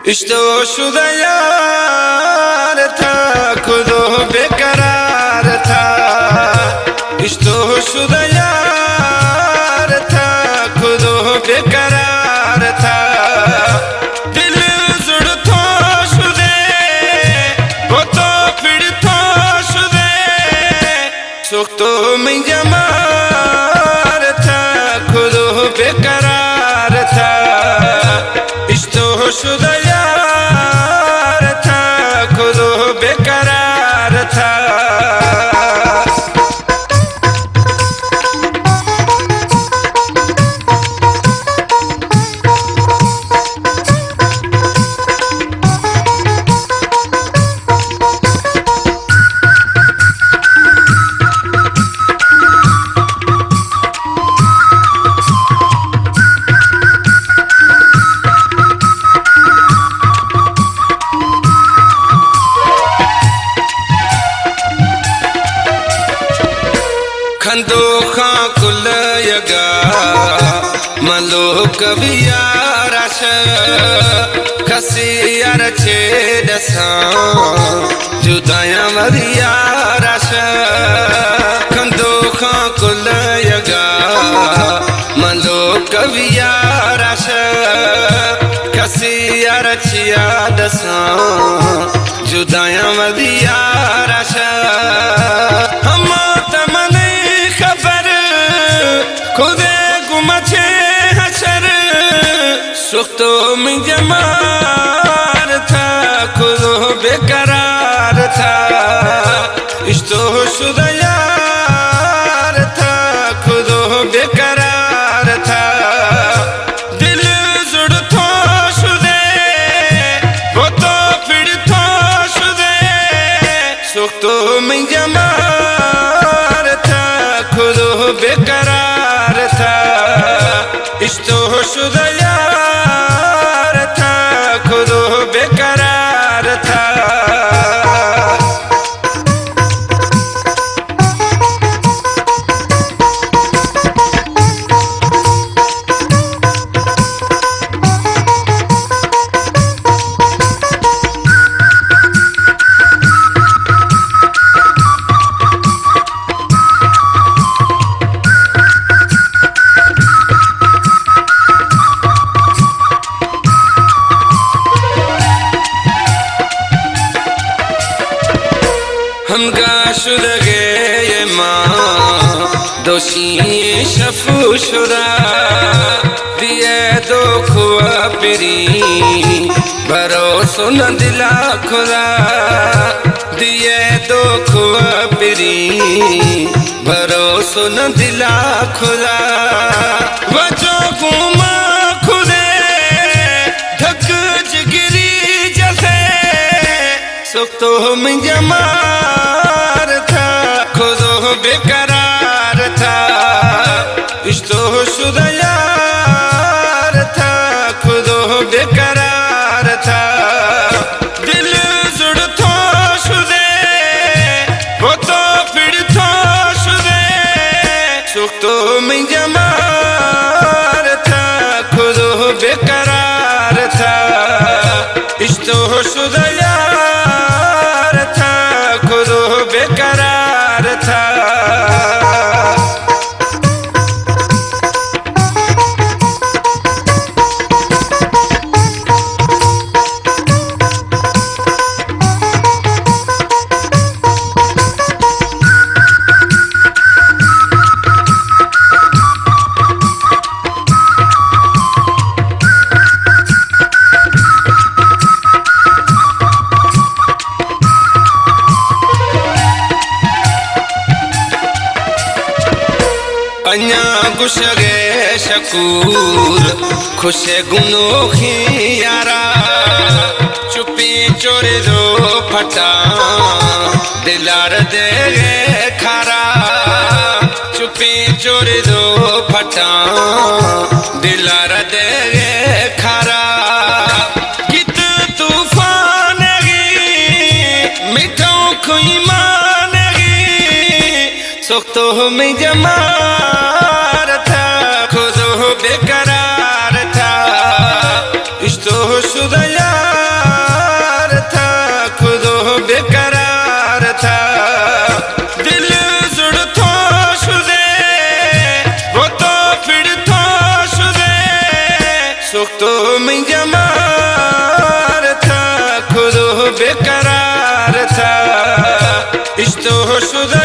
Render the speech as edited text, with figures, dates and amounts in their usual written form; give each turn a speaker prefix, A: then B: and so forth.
A: इश्तो शुदा यार था, खुदो बेकरार था। इश्तो शुदा यार था, खुदो बेकरार था। दिल जुड़ थो शुदे, वो तो फिर थो शुदे। सुख तो मैं जमार था, खुदो बेकरार था। इश्तो शुदा यार था, खुदो बेकरार था। खंदो खां कुल यगा मलो कवियारश खसी यार छे दसा जुदाया वरियारश। खंदो खां कुल यगा मलो कवियारश खसी यार छिया दसा जुदाया वरियारश। हम तमने खबर खुदे गुमछे हशर, सुख तो मैं जमार था, खुदो बेकरार था। इश्तो शुदा यार था, खुदो बेकरार था। दिल जुड़ थो शुदे, वो तो फिर थो शुदे। सुख तो मैं जमार था, खुदो बेकरार था। इश्तो शुदा यार था, खुदो बेकरार था। हम गाशुदगे ये माँ दोषी शफू शुरा दिए दो खुआ पिरी भरोसो न दिला खुदा। दिए दो खुआ पिरी भरोसो न दिला खुदा। वजो घूमा खुदे ढक जिगरी जैसे, सुख तो मैं जमार था, खुदो बेकरार था। इश्तो शुदा यार था, खुदो बेकरार था। दिल जुड़ थो शुदे, वो तो फिर थो शुदे। सुख तो मैं जमार था, खुदो बेकरार था। इश्तो शुदा यार था, खुदो बेकरार था। अन्या गुशगे शकूर खुशे गुनो खियारा। चुपी चोरे दो फटा दिलार दे खारा। चुपी चोरे दो फटा दिलार दे खारा। गीत तूफान गी मिठो खुई मान गी, सुख तो मैं जमार था, खुदो बेकरार था। इश्तो शुदा यार तो मैं जमार था खुद बेकरार था इश्तो शुदा